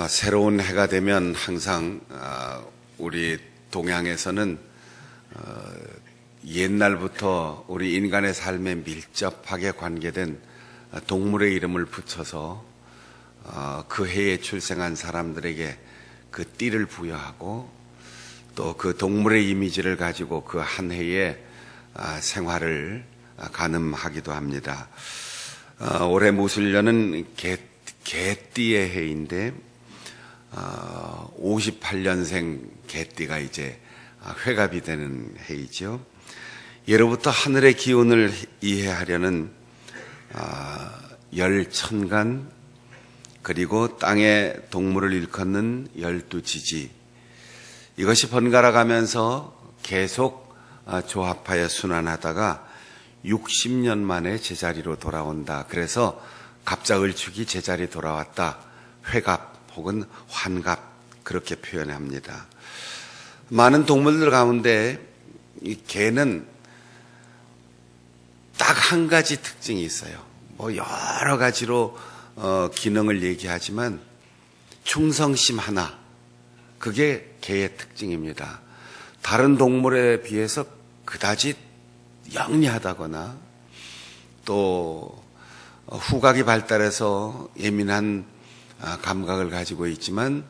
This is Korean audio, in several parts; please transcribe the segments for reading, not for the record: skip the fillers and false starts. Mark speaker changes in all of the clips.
Speaker 1: 새로운 해가 되면 항상 우리 동양에서는 옛날부터 우리 인간의 삶에 밀접하게 관계된 동물의 이름을 붙여서 그 해에 출생한 사람들에게 그 띠를 부여하고 또 그 동물의 이미지를 가지고 그 한 해의 생활을 가늠하기도 합니다. 올해 무술년은 개띠의 해인데 58년생 개띠가 이제 회갑이 되는 해이죠. 예로부터 하늘의 기운을 이해하려는 열천간, 그리고 땅의 동물을 일컫는 12지지, 이것이 번갈아 가면서 계속 조합하여 순환하다가 60년 만에 제자리로 돌아온다. 그래서 갑자을축이 제자리 돌아왔다. 회갑 혹은 환갑, 그렇게 표현합니다. 많은 동물들 가운데 이 개는 딱 한 가지 특징이 있어요. 여러 가지로 기능을 얘기하지만 충성심 하나, 그게 개의 특징입니다. 다른 동물에 비해서 그다지 영리하다거나 또 후각이 발달해서 예민한 감각을 가지고 있지만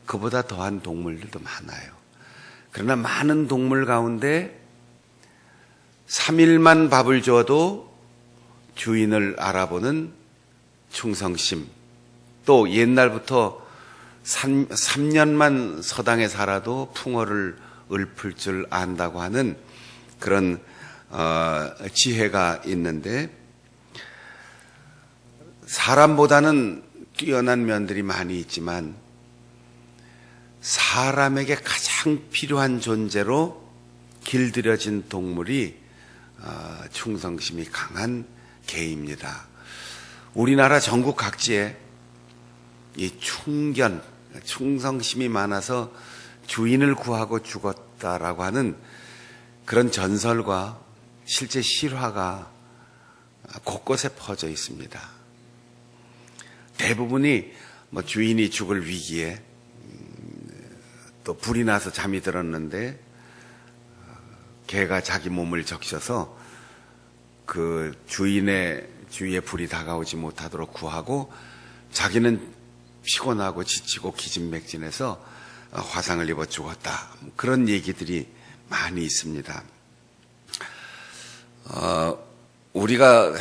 Speaker 1: 그보다 더한 동물들도 많아요. 그러나 많은 동물 가운데 3일만 밥을 줘도 주인을 알아보는 충성심, 또 옛날부터 3년만 서당에 살아도 풍어를 읊을 줄 안다고 하는 그런 지혜가 있는데, 사람보다는 뛰어난 면들이 많이 있지만 사람에게 가장 필요한 존재로 길들여진 동물이 충성심이 강한 개입니다. 우리나라 전국 각지에 이 충성심이 많아서 주인을 구하고 죽었다라고 하는 그런 전설과 실제 실화가 곳곳에 퍼져 있습니다. 대부분이 주인이 죽을 위기에 또 불이 나서 잠이 들었는데 개가 자기 몸을 적셔서 그 주인의 주위에 불이 다가오지 못하도록 구하고, 자기는 피곤하고 지치고 기진맥진해서 화상을 입어 죽었다. 그런 얘기들이 많이 있습니다. 우리가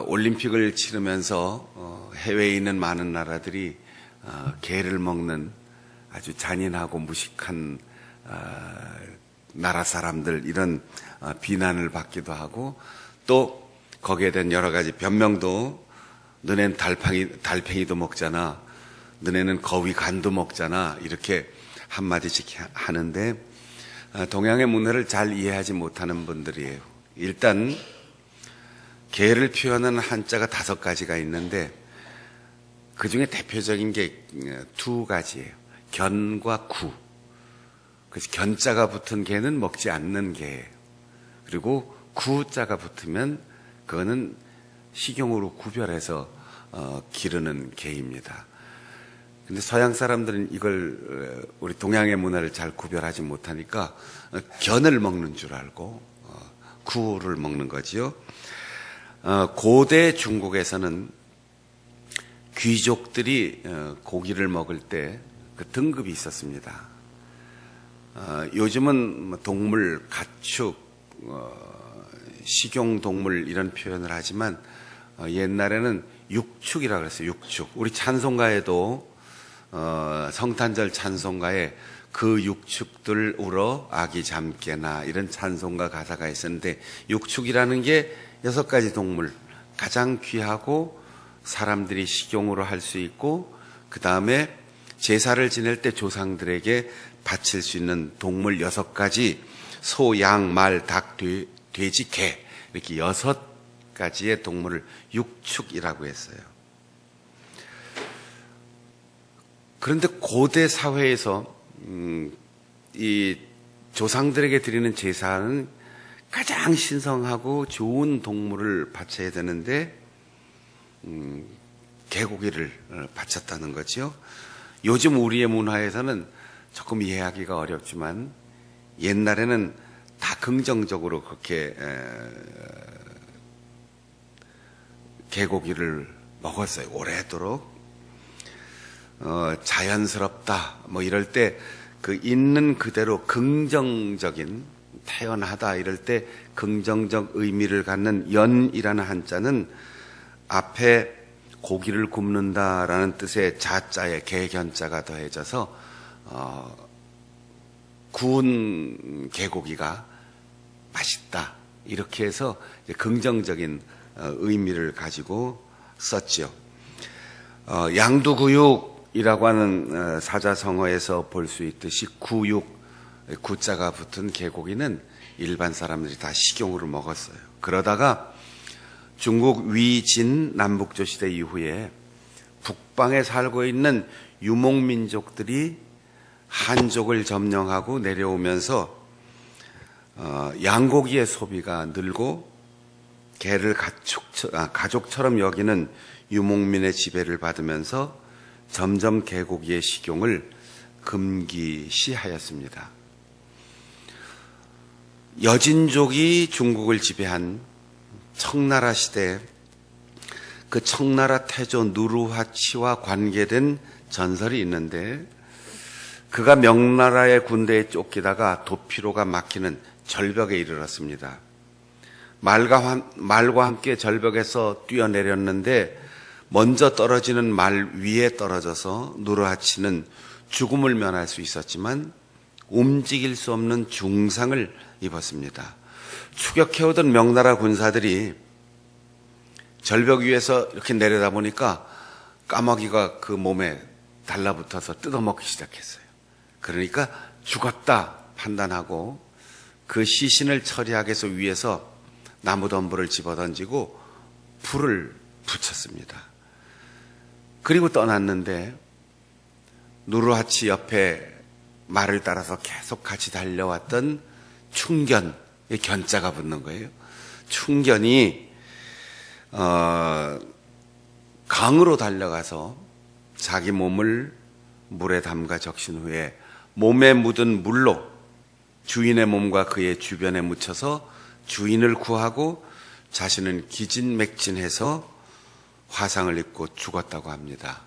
Speaker 1: 올림픽을 치르면서 해외에 있는 많은 나라들이 개를 먹는 아주 잔인하고 무식한 나라 사람들, 이런 비난을 받기도 하고, 또 거기에 대한 여러 가지 변명도, 너네는 달팽이도 먹잖아, 너네는 거위 간도 먹잖아, 이렇게 한마디씩 하는데 동양의 문화를 잘 이해하지 못하는 분들이에요. 일단 개를 표현하는 한자가 5가지가 있는데 그 중에 대표적인 게 2가지예요. 견과 구. 그래서 견자가 붙은 개는 먹지 않는 개예요. 그리고 구자가 붙으면 그거는 식용으로 구별해서 기르는 개입니다. 근데 서양 사람들은 이걸 우리 동양의 문화를 잘 구별하지 못하니까 견을 먹는 줄 알고 구를 먹는 거지요. 고대 중국에서는 귀족들이 고기를 먹을 때 그 등급이 있었습니다. 요즘은 동물, 가축, 식용동물 이런 표현을 하지만 옛날에는 육축이라고 그랬어요. 육축. 우리 찬송가에도 성탄절 찬송가에 그 육축들 울어 아기 잠깨나, 이런 찬송가 가사가 있었는데, 육축이라는 게 6가지 동물, 가장 귀하고 사람들이 식용으로 할 수 있고, 그 다음에 제사를 지낼 때 조상들에게 바칠 수 있는 동물 6가지, 소, 양, 말, 닭, 돼지, 개, 이렇게 6가지의 동물을 육축이라고 했어요. 그런데 고대 사회에서 이 조상들에게 드리는 제사는 가장 신성하고 좋은 동물을 바쳐야 되는데 개고기를 바쳤다는 거죠. 요즘 우리의 문화에서는 조금 이해하기가 어렵지만 옛날에는 다 긍정적으로 그렇게 개고기를 먹었어요. 오래도록. 자연스럽다 뭐 이럴 때 그 있는 그대로 긍정적인, 태어나다 이럴 때 긍정적 의미를 갖는 연이라는 한자는 앞에 고기를 굽는다라는 뜻의 자자에 개견자가 더해져서 구운 개고기가 맛있다 이렇게 해서 긍정적인 의미를 가지고 썼지요. 양두구육이라고 하는 사자성어에서 볼 수 있듯이 구육, 구자가 붙은 개고기는 일반 사람들이 다 식용으로 먹었어요. 그러다가 중국 위진 남북조 시대 이후에 북방에 살고 있는 유목민족들이 한족을 점령하고 내려오면서 양고기의 소비가 늘고 개를 가족처럼 여기는 유목민의 지배를 받으면서 점점 개고기의 식용을 금기시하였습니다. 여진족이 중국을 지배한 청나라 시대, 그 청나라 태조 누르하치와 관계된 전설이 있는데, 그가 명나라의 군대에 쫓기다가 도피로가 막히는 절벽에 이르렀습니다. 말과 함께 절벽에서 뛰어내렸는데 먼저 떨어지는 말 위에 떨어져서 누르하치는 죽음을 면할 수 있었지만 움직일 수 없는 중상을 입었습니다. 추격해오던 명나라 군사들이 절벽 위에서 이렇게 내려다 보니까 까마귀가 그 몸에 달라붙어서 뜯어먹기 시작했어요. 그러니까 죽었다 판단하고 그 시신을 처리하기 위해서 위에서 나무덤불을 집어던지고 불을 붙였습니다. 그리고 떠났는데 누르하치 옆에 말을 따라서 계속 같이 달려왔던 충견의 견자가 붙는 거예요. 충견이 강으로 달려가서 자기 몸을 물에 담가 적신 후에 몸에 묻은 물로 주인의 몸과 그의 주변에 묻혀서 주인을 구하고 자신은 기진맥진해서 화상을 입고 죽었다고 합니다.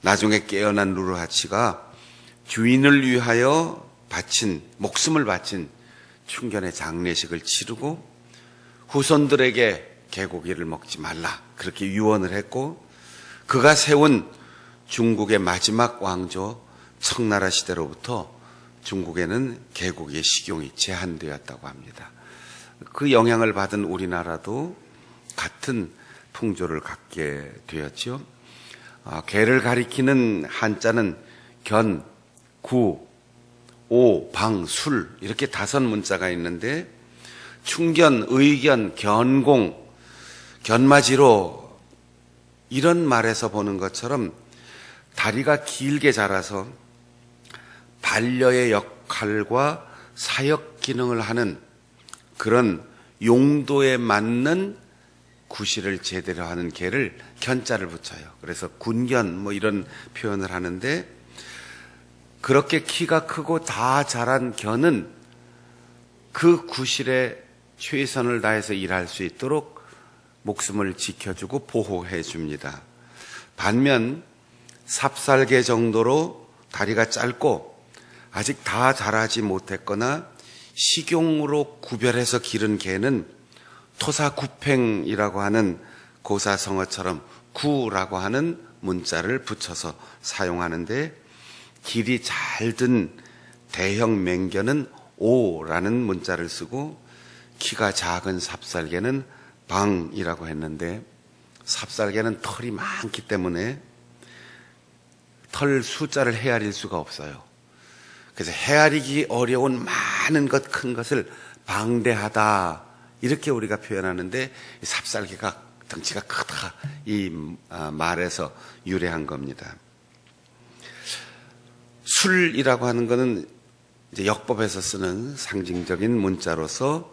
Speaker 1: 나중에 깨어난 누르하치가 주인을 위하여 목숨을 바친 충견의 장례식을 치르고 후손들에게 개고기를 먹지 말라 그렇게 유언을 했고, 그가 세운 중국의 마지막 왕조 청나라 시대로부터 중국에는 개고기의 식용이 제한되었다고 합니다. 그 영향을 받은 우리나라도 같은 풍조를 갖게 되었죠. 개를 가리키는 한자는 견, 구, 오, 방, 술 이렇게 5문자가 있는데 충견, 의견, 견공, 견마지로 이런 말에서 보는 것처럼 다리가 길게 자라서 반려의 역할과 사역 기능을 하는 그런 용도에 맞는 구실을 제대로 하는 개를 견자를 붙여요. 그래서 군견 뭐 이런 표현을 하는데, 그렇게 키가 크고 다 자란 견은 그 구실에 최선을 다해서 일할 수 있도록 목숨을 지켜주고 보호해 줍니다. 반면 삽살개 정도로 다리가 짧고 아직 다 자라지 못했거나 식용으로 구별해서 기른 개는 토사구팽이라고 하는 고사성어처럼 구라고 하는 문자를 붙여서 사용하는데, 길이 잘 든 대형 맹견은 오라는 문자를 쓰고 키가 작은 삽살개는 방이라고 했는데, 삽살개는 털이 많기 때문에 털 숫자를 헤아릴 수가 없어요. 그래서 헤아리기 어려운 많은 것, 큰 것을 방대하다 이렇게 우리가 표현하는데, 삽살개가 덩치가 크다 이 말에서 유래한 겁니다. 술이라고 하는 것은 이제 역법에서 쓰는 상징적인 문자로서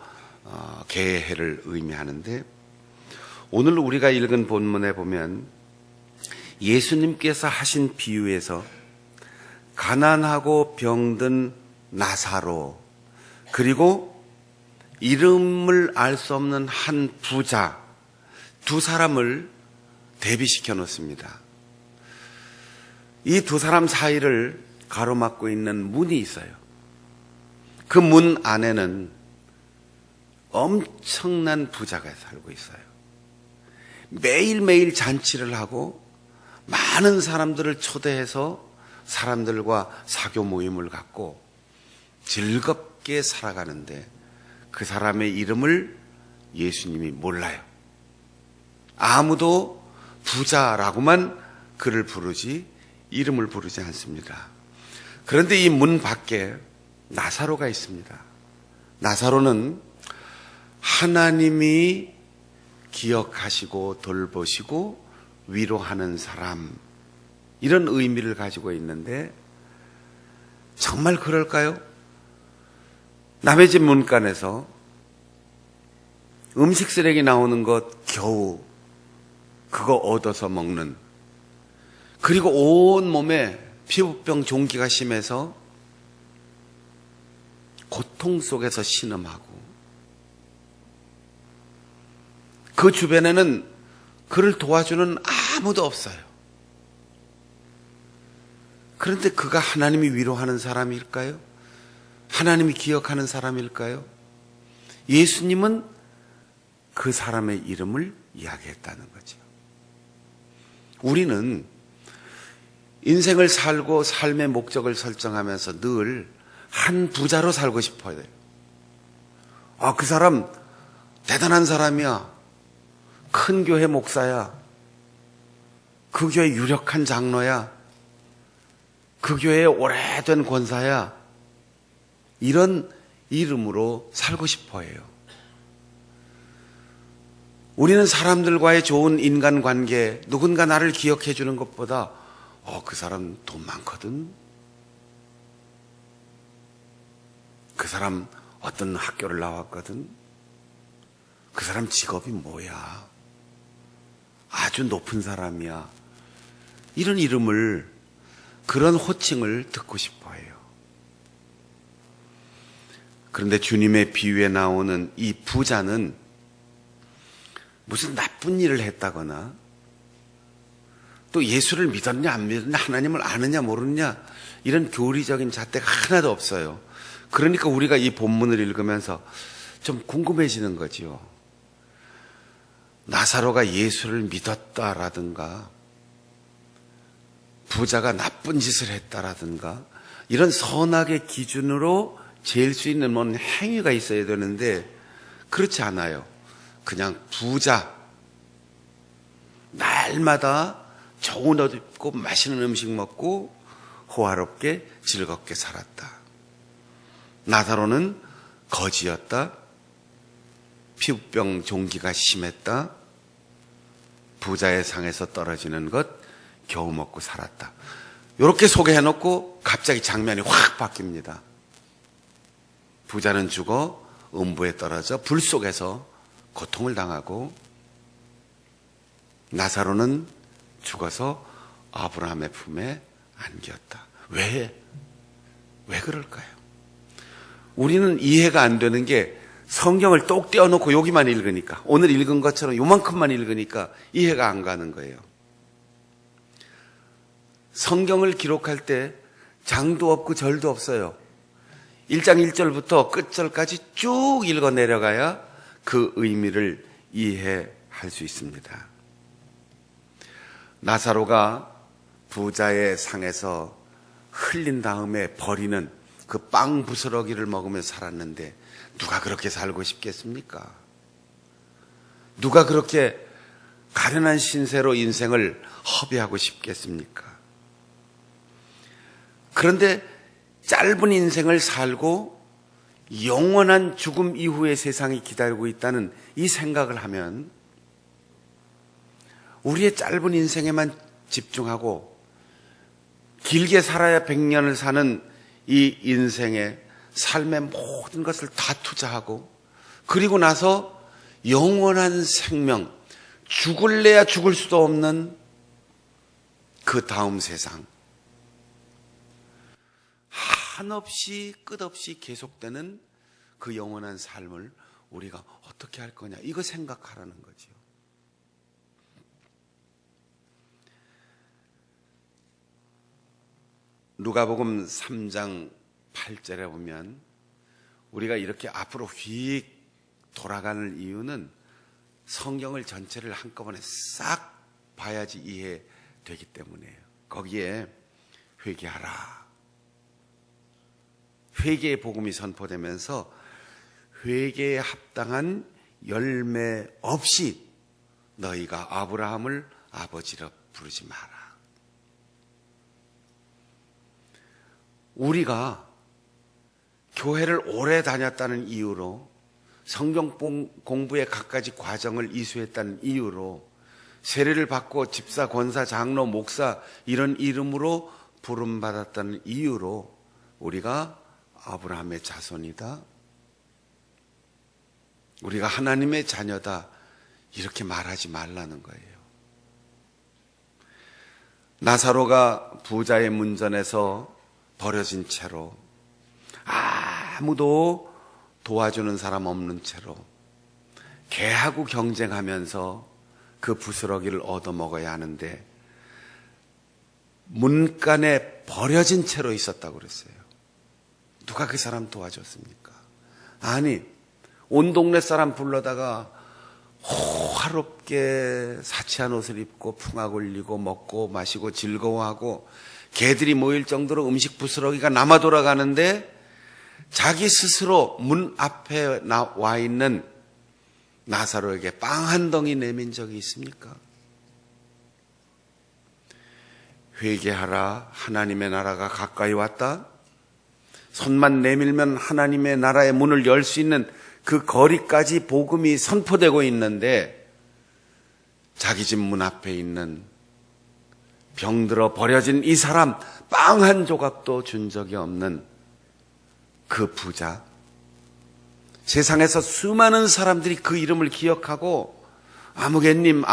Speaker 1: 개해를 의미하는데, 오늘 우리가 읽은 본문에 보면 예수님께서 하신 비유에서 가난하고 병든 나사로, 그리고 이름을 알 수 없는 한 부자, 두 사람을 대비시켜 놓습니다. 이 두 사람 사이를 가로막고 있는 문이 있어요. 그 문 안에는 엄청난 부자가 살고 있어요. 매일매일 잔치를 하고 많은 사람들을 초대해서 사람들과 사교 모임을 갖고 즐겁게 살아가는데 그 사람의 이름을 예수님이 몰라요. 아무도 부자라고만 그를 부르지 이름을 부르지 않습니다. 그런데 이 문 밖에 나사로가 있습니다. 나사로는 하나님이 기억하시고 돌보시고 위로하는 사람, 이런 의미를 가지고 있는데 정말 그럴까요? 남의 집 문간에서 음식 쓰레기 나오는 것 겨우 그거 얻어서 먹는, 그리고 온 몸에 피부병 종기가 심해서 고통 속에서 신음하고, 그 주변에는 그를 도와주는 아무도 없어요. 그런데 그가 하나님이 위로하는 사람일까요? 하나님이 기억하는 사람일까요? 예수님은 그 사람의 이름을 이야기했다는 거죠. 우리는 인생을 살고 삶의 목적을 설정하면서 늘 한 부자로 살고 싶어야 돼요. 그 사람 대단한 사람이야. 큰 교회 목사야. 그 교회 유력한 장로야. 그 교회의 오래된 권사야. 이런 이름으로 살고 싶어 해요. 우리는 사람들과의 좋은 인간관계, 누군가 나를 기억해 주는 것보다 그 사람 돈 많거든. 그 사람 어떤 학교를 나왔거든. 그 사람 직업이 뭐야. 아주 높은 사람이야. 이런 이름을, 그런 호칭을 듣고 싶어 해요. 그런데 주님의 비유에 나오는 이 부자는 무슨 나쁜 일을 했다거나 또 예수를 믿었냐 안 믿었냐, 하나님을 아느냐 모르느냐, 이런 교리적인 잣대가 하나도 없어요. 그러니까 우리가 이 본문을 읽으면서 좀 궁금해지는 거지요. 나사로가 예수를 믿었다라든가 부자가 나쁜 짓을 했다라든가 이런 선악의 기준으로 잴 수 있는 뭔 행위가 있어야 되는데 그렇지 않아요. 그냥 부자, 날마다 좋은 옷 입고 맛있는 음식 먹고 호화롭게 즐겁게 살았다. 나사로는 거지였다. 피부병 종기가 심했다. 부자의 상에서 떨어지는 것 겨우 먹고 살았다. 이렇게 소개해놓고 갑자기 장면이 확 바뀝니다. 부자는 죽어 음부에 떨어져 불 속에서 고통을 당하고, 나사로는 죽어서 아브라함의 품에 안겼다. 왜 그럴까요? 우리는 이해가 안 되는 게 성경을 똑 떼어놓고 여기만 읽으니까, 오늘 읽은 것처럼 요만큼만 읽으니까 이해가 안 가는 거예요. 성경을 기록할 때 장도 없고 절도 없어요. 1장 1절부터 끝절까지 쭉 읽어 내려가야 그 의미를 이해할 수 있습니다. 나사로가 부자의 상에서 흘린 다음에 버리는 그 빵 부스러기를 먹으며 살았는데 누가 그렇게 살고 싶겠습니까? 누가 그렇게 가련한 신세로 인생을 허비하고 싶겠습니까? 그런데 짧은 인생을 살고 영원한 죽음 이후의 세상이 기다리고 있다는 이 생각을 하면 우리의 짧은 인생에만 집중하고 길게 살아야 100년을 사는 이 인생의 삶의 모든 것을 다 투자하고, 그리고 나서 영원한 생명, 죽을래야 죽을 수도 없는 그 다음 세상, 한없이 끝없이 계속되는 그 영원한 삶을 우리가 어떻게 할 거냐, 이거 생각하라는 거죠. 누가복음 3장 8절에 보면 우리가 이렇게 앞으로 휙 돌아가는 이유는 성경을 전체를 한꺼번에 싹 봐야지 이해되기 때문이에요. 거기에 회개하라, 회개의 복음이 선포되면서 회개에 합당한 열매 없이 너희가 아브라함을 아버지라 부르지 마라. 우리가 교회를 오래 다녔다는 이유로, 성경 공부의 갖가지 과정을 이수했다는 이유로, 세례를 받고 집사, 권사, 장로, 목사 이런 이름으로 부름받았다는 이유로 우리가 아브라함의 자손이다, 우리가 하나님의 자녀다, 이렇게 말하지 말라는 거예요. 나사로가 부자의 문전에서 버려진 채로, 아무도 도와주는 사람 없는 채로 개하고 경쟁하면서 그 부스러기를 얻어먹어야 하는데 문간에 버려진 채로 있었다고 그랬어요. 누가 그 사람 도와줬습니까? 아니, 온 동네 사람 불러다가 호화롭게 사치한 옷을 입고 풍악 올리고 먹고 마시고 즐거워하고 개들이 모일 정도로 음식 부스러기가 남아 돌아가는데 자기 스스로 문 앞에 와 있는 나사로에게 빵 한 덩이 내민 적이 있습니까? 회개하라, 하나님의 나라가 가까이 왔다. 손만 내밀면 하나님의 나라의 문을 열 수 있는 그 거리까지 복음이 선포되고 있는데 자기 집 문 앞에 있는 병들어 버려진 이 사람 빵 한 조각도 준 적이 없는 그 부자, 세상에서 수많은 사람들이 그 이름을 기억하고 아무개님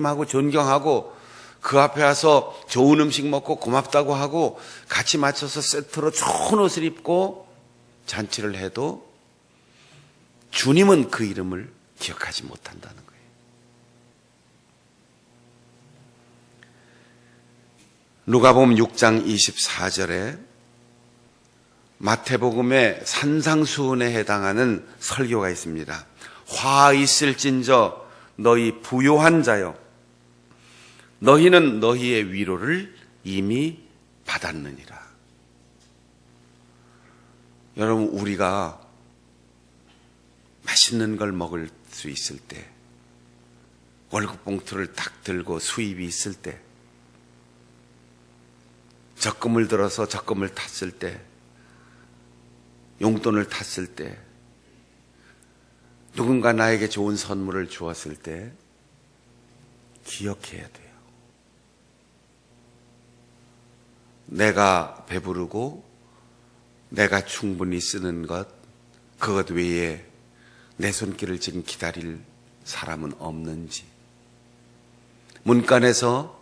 Speaker 1: 하고 존경하고 그 앞에 와서 좋은 음식 먹고 고맙다고 하고 같이 맞춰서 세트로 좋은 옷을 입고 잔치를 해도 주님은 그 이름을 기억하지 못한다는 거예요. 누가복음 6장 24절에 마태복음의 산상수훈에 해당하는 설교가 있습니다. 화 있을진저 너희 부요한 자여, 너희는 너희의 위로를 이미 받았느니라. 여러분, 우리가 맛있는 걸 먹을 수 있을 때, 월급 봉투를 딱 들고 수입이 있을 때, 적금을 들어서 적금을 탔을 때, 용돈을 탔을 때, 누군가 나에게 좋은 선물을 주었을 때 기억해야 돼요. 내가 배부르고 내가 충분히 쓰는 것, 그것 외에 내 손길을 지금 기다릴 사람은 없는지, 문간에서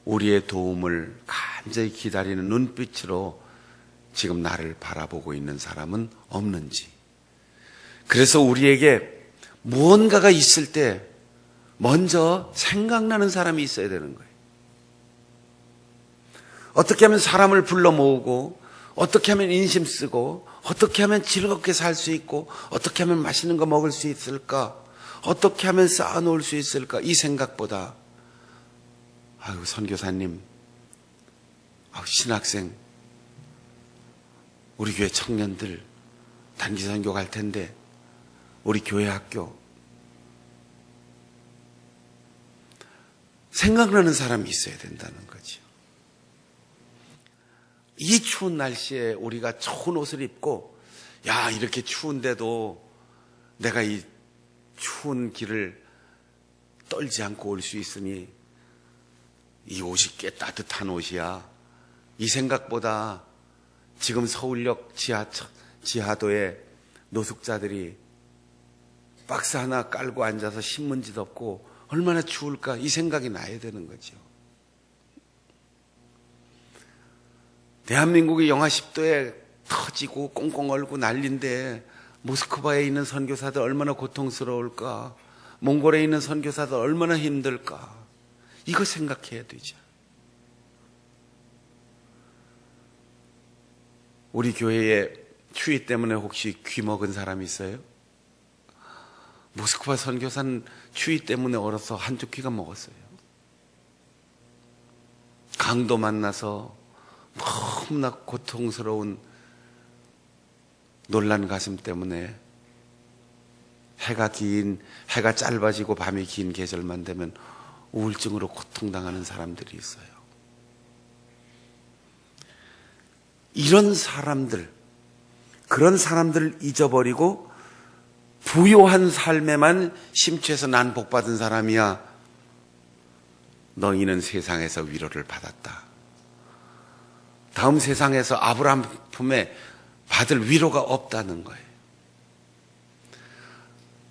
Speaker 1: 우리의 도움을 간절히 기다리는 눈빛으로 지금 나를 바라보고 있는 사람은 없는지. 그래서 우리에게 무언가가 있을 때 먼저 생각나는 사람이 있어야 되는 거예요. 어떻게 하면 사람을 불러 모으고, 어떻게 하면 인심 쓰고, 어떻게 하면 즐겁게 살 수 있고, 어떻게 하면 맛있는 거 먹을 수 있을까, 어떻게 하면 쌓아놓을 수 있을까, 이 생각보다 아유 선교사님, 아유 신학생, 우리 교회 청년들 단기 선교 갈 텐데 우리 교회 학교, 생각나는 사람이 있어야 된다는 거죠. 이 추운 날씨에 우리가 좋은 옷을 입고, 야, 이렇게 추운데도 내가 이 추운 길을 떨지 않고 올 수 있으니 이 옷이 꽤 따뜻한 옷이야, 이 생각보다 지금 서울역 지하도에 노숙자들이 박스 하나 깔고 앉아서 신문지 덮고 얼마나 추울까, 이 생각이 나야 되는 거죠. 대한민국이 영하 10도에 터지고 꽁꽁 얼고 난리인데 모스크바에 있는 선교사들 얼마나 고통스러울까? 몽골에 있는 선교사들 얼마나 힘들까? 이거 생각해야 되죠. 우리 교회에 추위 때문에 혹시 귀 먹은 사람 있어요? 모스크바 선교사는 추위 때문에 얼어서 한쪽 귀가 먹었어요. 강도 만나서 너무나 고통스러운 놀란 가슴 때문에 해가 짧아지고 밤이 긴 계절만 되면 우울증으로 고통당하는 사람들이 있어요. 이런 사람들, 그런 사람들을 잊어버리고 부요한 삶에만 심취해서 난 복받은 사람이야. 너희는 세상에서 위로를 받았다. 다음 세상에서 아브라함 품에 받을 위로가 없다는 거예요.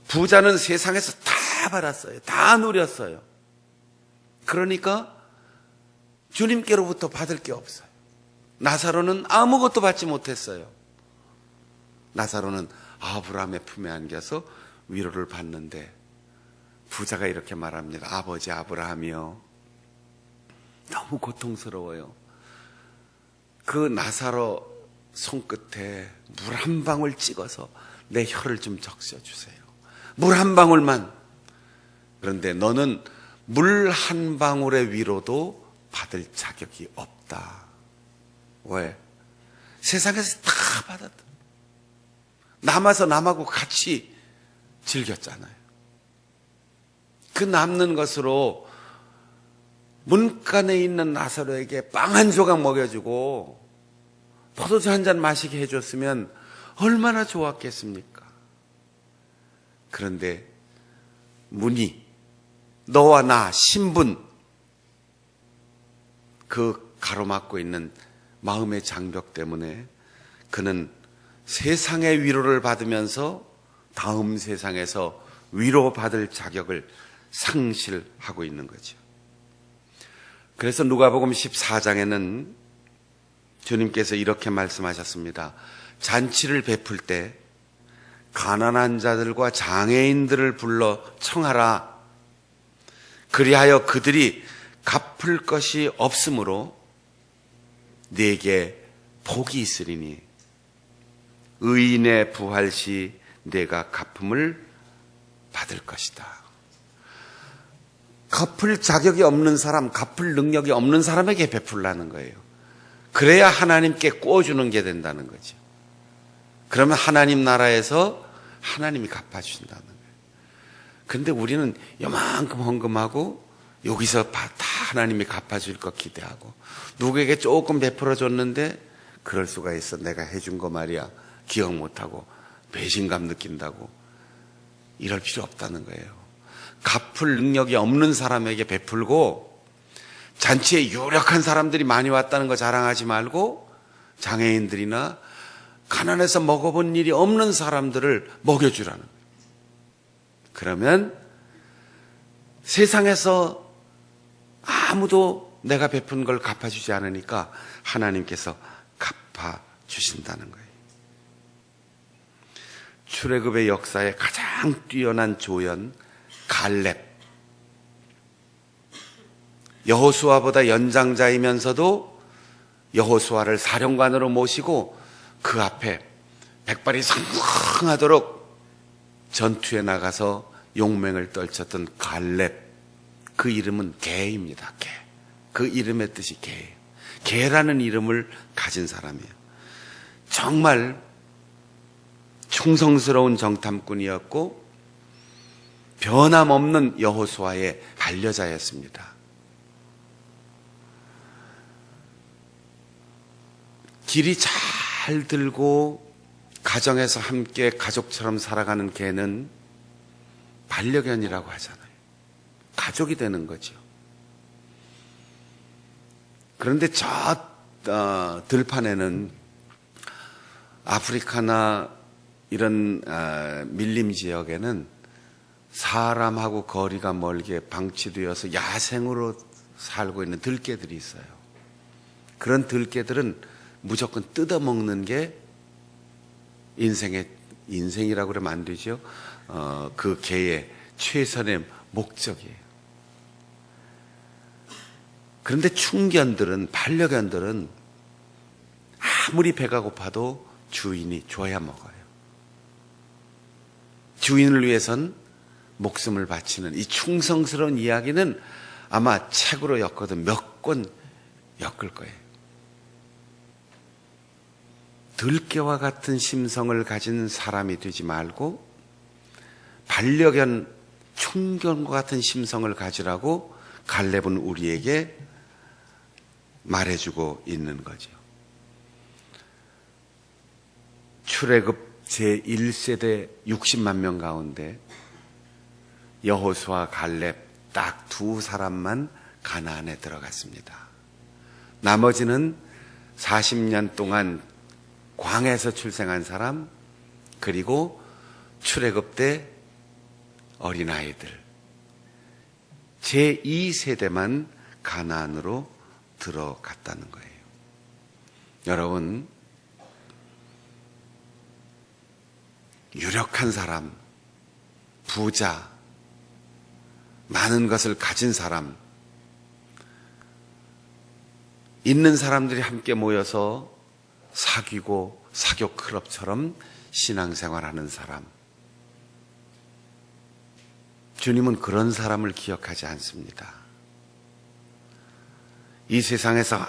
Speaker 1: 부자는 세상에서 다 받았어요. 다 누렸어요. 그러니까 주님께로부터 받을 게 없어요. 나사로는 아무것도 받지 못했어요. 나사로는 아브라함의 품에 안겨서 위로를 받는데 부자가 이렇게 말합니다. 아버지 아브라함이요, 너무 고통스러워요. 그 나사로 손끝에 물 한 방울 찍어서 내 혀를 좀 적셔주세요. 물 한 방울만. 그런데 너는 물 한 방울의 위로도 받을 자격이 없다. 왜? 세상에서 다 받았다. 남아서 남하고 같이 즐겼잖아요. 그 남는 것으로 문간에 있는 나사로에게 빵 한 조각 먹여주고 포도주 한 잔 마시게 해줬으면 얼마나 좋았겠습니까? 그런데 문이, 너와 나 신분, 그 가로막고 있는 마음의 장벽 때문에 그는 세상의 위로를 받으면서 다음 세상에서 위로받을 자격을 상실하고 있는 거죠. 그래서 누가복음 14장에는 주님께서 이렇게 말씀하셨습니다. 잔치를 베풀 때 가난한 자들과 장애인들을 불러 청하라. 그리하여 그들이 갚을 것이 없으므로 네게 복이 있으리니 의인의 부활 시 내가 갚음을 받을 것이다. 갚을 자격이 없는 사람, 갚을 능력이 없는 사람에게 베풀라는 거예요. 그래야 하나님께 꿔주는 게 된다는 거죠. 그러면 하나님 나라에서 하나님이 갚아주신다는 거예요. 그런데 우리는 요만큼 헌금하고 여기서 다 하나님이 갚아줄 것 기대하고, 누구에게 조금 베풀어 줬는데 그럴 수가 있어, 내가 해준 거 말이야, 기억 못하고 배신감 느낀다고. 이럴 필요 없다는 거예요. 갚을 능력이 없는 사람에게 베풀고, 잔치에 유력한 사람들이 많이 왔다는 거 자랑하지 말고 장애인들이나 가난해서 먹어본 일이 없는 사람들을 먹여주라는 거예요. 그러면 세상에서 아무도 내가 베푼 걸 갚아주지 않으니까 하나님께서 갚아주신다는 거예요. 출애굽의 역사에 가장 뛰어난 조연 갈렙, 여호수아보다 연장자이면서도 여호수아를 사령관으로 모시고 그 앞에 백발이 상승하도록 전투에 나가서 용맹을 떨쳤던 갈렙, 그 이름은 개입니다. 개. 그 이름의 뜻이 개예요. 개라는 이름을 가진 사람이에요. 정말 충성스러운 정탐꾼이었고 변함없는 여호수아의 반려자였습니다. 길이 잘 들고 가정에서 함께 가족처럼 살아가는 개는 반려견이라고 하잖아요. 가족이 되는 거죠. 그런데 저 들판에는 아프리카나 이런 밀림 지역에는 사람하고 거리가 멀게 방치되어서 야생으로 살고 있는 들개들이 있어요. 그런 들개들은 무조건 뜯어먹는 게 인생이라고 그러면 안 되죠. 그 개의 최선의 목적이에요. 그런데 충견들은, 반려견들은 아무리 배가 고파도 주인이 줘야 먹어요. 주인을 위해선 목숨을 바치는 이 충성스러운 이야기는 아마 책으로 엮어도 몇 권 엮을 거예요. 들깨와 같은 심성을 가진 사람이 되지 말고 반려견, 충견과 같은 심성을 가지라고 갈렙은 우리에게 말해주고 있는 거죠. 출애굽 제1세대 60만 명 가운데 여호수아, 갈렙 딱 두 사람만 가나안에 들어갔습니다. 나머지는 40년 동안 광야에서 출생한 사람, 그리고 출애굽 때 어린아이들, 제2세대만 가나안으로 들어갔다는 거예요. 여러분, 유력한 사람, 부자, 많은 것을 가진 사람, 있는 사람들이 함께 모여서 사귀고 사교 클럽처럼 신앙생활하는 사람, 주님은 그런 사람을 기억하지 않습니다. 이 세상에서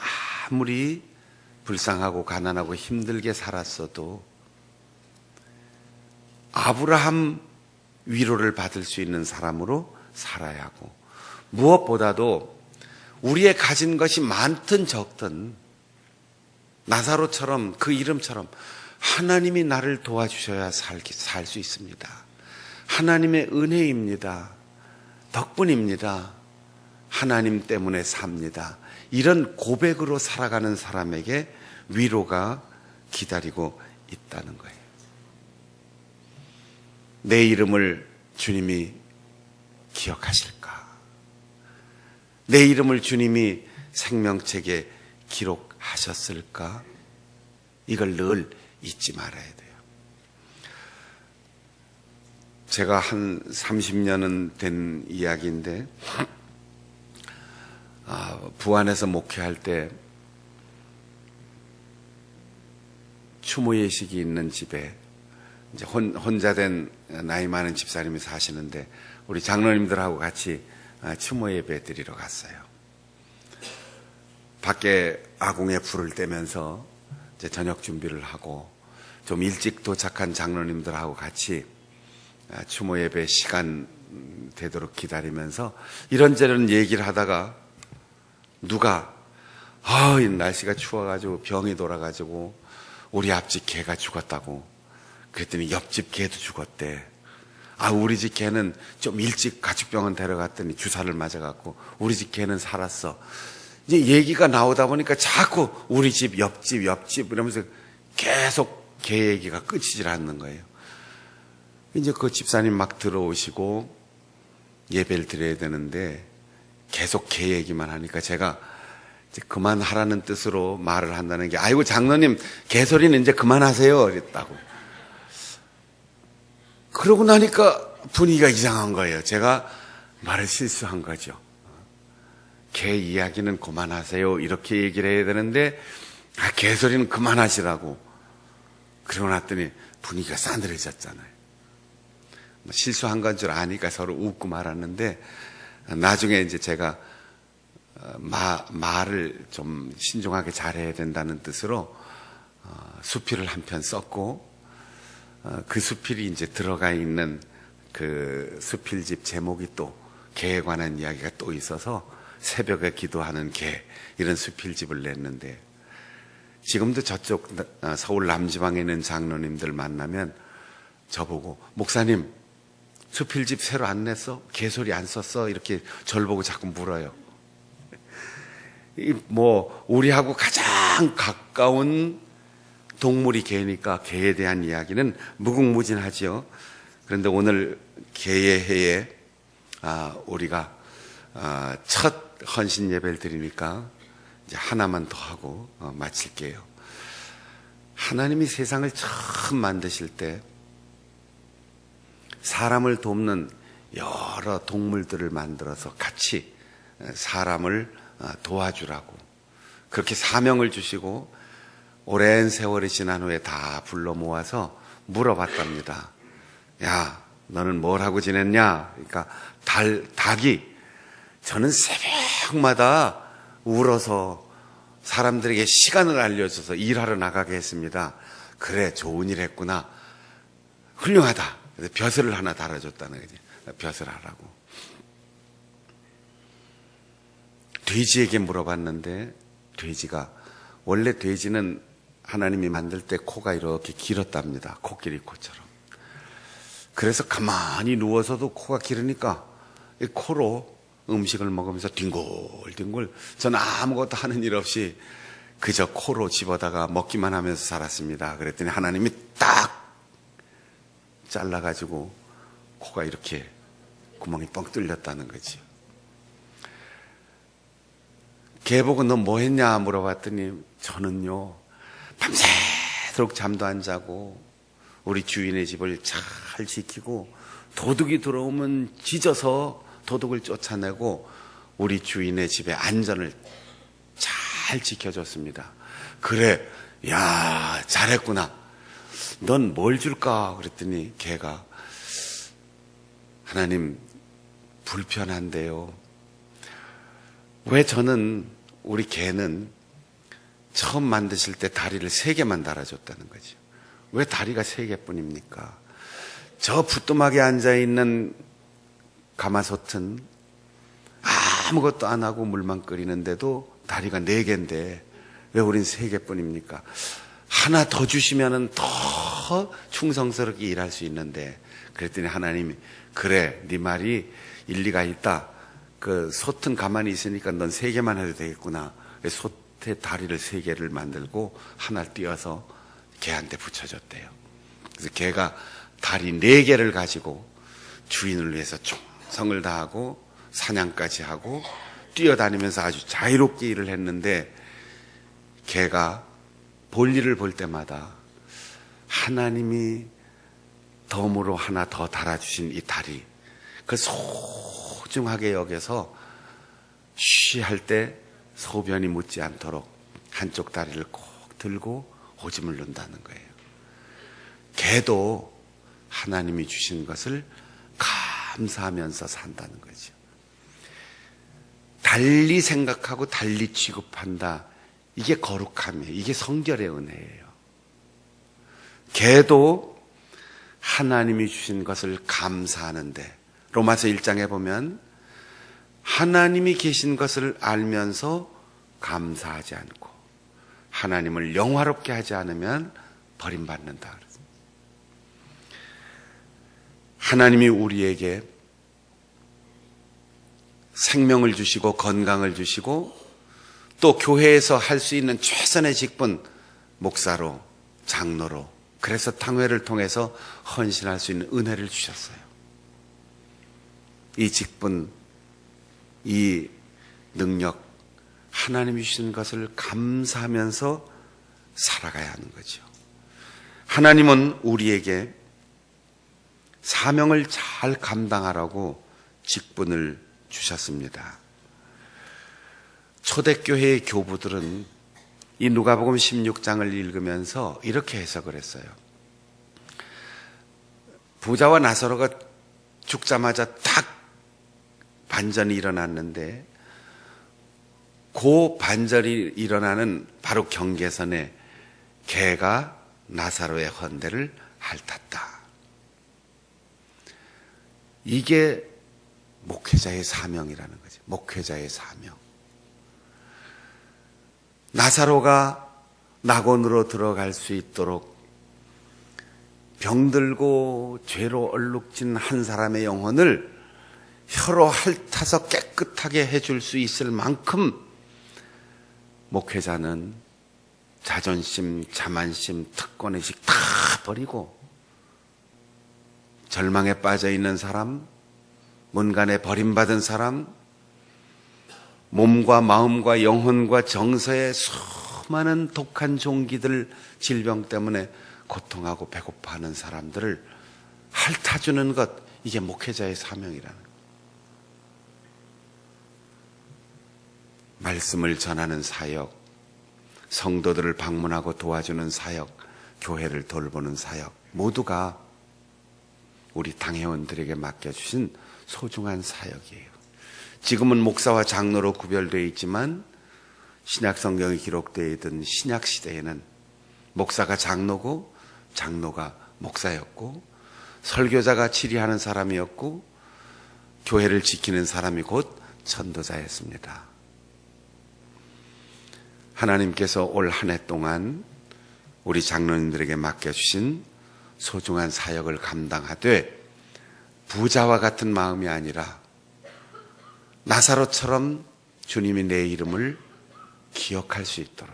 Speaker 1: 아무리 불쌍하고 가난하고 힘들게 살았어도 아브라함 위로를 받을 수 있는 사람으로 살아야 하고, 무엇보다도 우리의 가진 것이 많든 적든 나사로처럼, 그 이름처럼 하나님이 나를 도와주셔야 살 수 있습니다. 하나님의 은혜입니다. 덕분입니다. 하나님 때문에 삽니다. 이런 고백으로 살아가는 사람에게 위로가 기다리고 있다는 거예요. 내 이름을 주님이 기억하실까? 내 이름을 주님이 생명책에 기록하셨을까? 이걸 늘 잊지 말아야 돼요. 제가 한 30년은 된 이야기인데, 부안에서 목회할 때 추모 예식이 있는 집에 이제 혼자 된 나이 많은 집사님이 사시는데, 우리 장로님들하고 같이 추모 예배 드리러 갔어요. 밖에 아궁에 불을 떼면서 이제 저녁 준비를 하고, 좀 일찍 도착한 장로님들하고 같이 추모 예배 시간 되도록 기다리면서 이런저런 얘기를 하다가 누가 이 날씨가 추워가지고 병이 돌아가지고 우리 앞집 개가 죽었다고. 그랬더니 옆집 개도 죽었대. 우리 집 개는 좀 일찍 가축병원 데려갔더니 주사를 맞아갖고 우리 집 개는 살았어. 이제 얘기가 나오다 보니까 자꾸 우리 집, 옆집 이러면서 계속 개 얘기가 끊이질 않는 거예요. 이제 그 집사님 막 들어오시고 예배를 드려야 되는데 계속 개 얘기만 하니까 제가 이제 그만하라는 뜻으로 말을 한다는 게, 아이고 장로님 개소리는 이제 그만하세요 그랬다고. 그러고 나니까 분위기가 이상한 거예요. 제가 말을 실수한 거죠. 개 이야기는 그만하세요 이렇게 얘기를 해야 되는데 개소리는 그만하시라고. 그러고 났더니 분위기가 싸늘해졌잖아요. 실수한 건 줄 아니까 서로 웃고 말았는데, 나중에 이제 제가 말을 좀 신중하게 잘해야 된다는 뜻으로 수필을 한 편 썼고, 그 수필이 이제 들어가 있는 그 수필집 제목이 또 개에 관한 이야기가 또 있어서 새벽에 기도하는 개, 이런 수필집을 냈는데, 지금도 저쪽 서울 남지방에 있는 장로님들 만나면 저보고 목사님 수필집 새로 안 냈어? 개소리 안 썼어? 이렇게 저를 보고 자꾸 물어요. 우리하고 가장 가까운 동물이 개니까 개에 대한 이야기는 무궁무진하죠. 그런데 오늘 개의 해에 우리가 첫 헌신 예배를 드리니까 이제 하나만 더 하고 마칠게요. 하나님이 세상을 처음 만드실 때 사람을 돕는 여러 동물들을 만들어서 같이 사람을 도와주라고 그렇게 사명을 주시고 오랜 세월이 지난 후에 다 불러 모아서 물어봤답니다. 야, 너는 뭘 하고 지냈냐? 그러니까 닭이 저는 새벽마다 울어서 사람들에게 시간을 알려줘서 일하러 나가게 했습니다. 그래, 좋은 일 했구나. 훌륭하다. 그래서 벼슬을 하나 달아줬다는 거지. 벼슬 하라고. 돼지에게 물어봤는데 돼지가 원래 돼지는 하나님이 만들 때 코가 이렇게 길었답니다. 코끼리 코처럼. 그래서 가만히 누워서도 코가 길으니까 이 코로 음식을 먹으면서 뒹굴뒹굴 저는 아무것도 하는 일 없이 그저 코로 집어다가 먹기만 하면서 살았습니다. 그랬더니 하나님이 딱 잘라가지고 코가 이렇게 구멍이 뻥 뚫렸다는 거지. 개 보고 너 뭐 했냐 물어봤더니 저는요 밤새도록 잠도 안 자고 우리 주인의 집을 잘 지키고 도둑이 들어오면 짖어서 도둑을 쫓아내고 우리 주인의 집의 안전을 잘 지켜줬습니다. 그래, 야 잘했구나. 넌 뭘 줄까? 그랬더니 개가 하나님 불편한데요. 왜 저는 우리 개는 처음 만드실 때 다리를 3개만 달아줬다는 거죠. 왜 다리가 3개뿐입니까? 저 부뚜막에 앉아있는 가마솥은 아무것도 안 하고 물만 끓이는데도 다리가 4개인데 왜 우린 3개뿐입니까? 하나 더 주시면은 더 충성스럽게 일할 수 있는데 그랬더니 하나님이 그래 네 말이 일리가 있다. 그 솥은 가만히 있으니까 넌 3개만 해도 되겠구나. 솥에 다리를 3개를 만들고 하나를 띄어서 개한테 붙여줬대요. 그래서 개가 다리 4개를 가지고 주인을 위해서 충성을 다하고 사냥까지 하고 뛰어다니면서 아주 자유롭게 일을 했는데 개가 볼일을 볼 때마다 하나님이 덤으로 하나 더 달아주신 이 다리 그걸 소중하게 여겨서 쉬할 때 소변이 묻지 않도록 한쪽 다리를 꼭 들고 오줌을 눈다는 거예요. 개도 하나님이 주신 것을 감사하면서 산다는 거죠. 달리 생각하고 달리 취급한다. 이게 거룩함이에요. 이게 성결의 은혜예요. 개도 하나님이 주신 것을 감사하는데 로마서 1장에 보면 하나님이 계신 것을 알면서 감사하지 않고 하나님을 영화롭게 하지 않으면 버림받는다. 하나님이 우리에게 생명을 주시고 건강을 주시고 또 교회에서 할 수 있는 최선의 직분 목사로 장로로 그래서 탕회를 통해서 헌신할 수 있는 은혜를 주셨어요. 이 직분 이 능력 하나님이 주신 것을 감사하면서 살아가야 하는 거죠. 하나님은 우리에게 사명을 잘 감당하라고 직분을 주셨습니다. 초대교회의 교부들은 이 누가복음 16장을 읽으면서 이렇게 해석을 했어요. 부자와 나사로가 죽자마자 딱 반전이 일어났는데 그 반전이 일어나는 바로 경계선에 개가 나사로의 헌대를 핥았다. 이게 목회자의 사명이라는 거죠. 목회자의 사명. 나사로가 낙원으로 들어갈 수 있도록 병들고 죄로 얼룩진 한 사람의 영혼을 혀로 핥아서 깨끗하게 해줄 수 있을 만큼 목회자는 자존심, 자만심, 특권의식 다 버리고 절망에 빠져있는 사람, 문간에 버림받은 사람, 몸과 마음과 영혼과 정서에 수많은 독한 종기들, 질병 때문에 고통하고 배고파하는 사람들을 핥아주는 것, 이게 목회자의 사명이라는 거예요. 말씀을 전하는 사역, 성도들을 방문하고 도와주는 사역, 교회를 돌보는 사역, 모두가 우리 당회원들에게 맡겨주신 소중한 사역이에요. 지금은 목사와 장로로 구별되어 있지만 신약 성경에 기록되어 있던 신약 시대에는 목사가 장로고 장로가 목사였고 설교자가 치리하는 사람이었고 교회를 지키는 사람이 곧 전도자였습니다. 하나님께서 올 한 해 동안 우리 장로님들에게 맡겨주신 소중한 사역을 감당하되 부자와 같은 마음이 아니라 나사로처럼 주님이 내 이름을 기억할 수 있도록,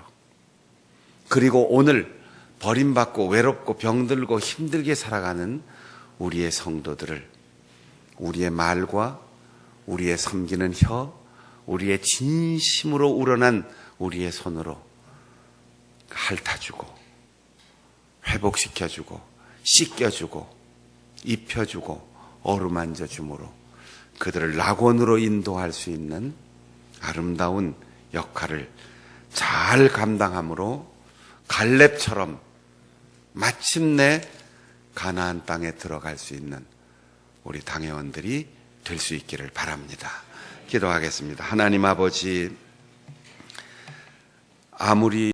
Speaker 1: 그리고 오늘 버림받고 외롭고 병들고 힘들게 살아가는 우리의 성도들을 우리의 말과 우리의 섬기는 혀, 우리의 진심으로 우러난 우리의 손으로 핥아주고 회복시켜주고 씻겨주고 입혀주고 어루만져 주므로 그들을 낙원으로 인도할 수 있는 아름다운 역할을 잘 감당함으로 갈렙처럼 마침내 가나안 땅에 들어갈 수 있는 우리 당회원들이 될 수 있기를 바랍니다. 기도하겠습니다. 하나님 아버지, 아무리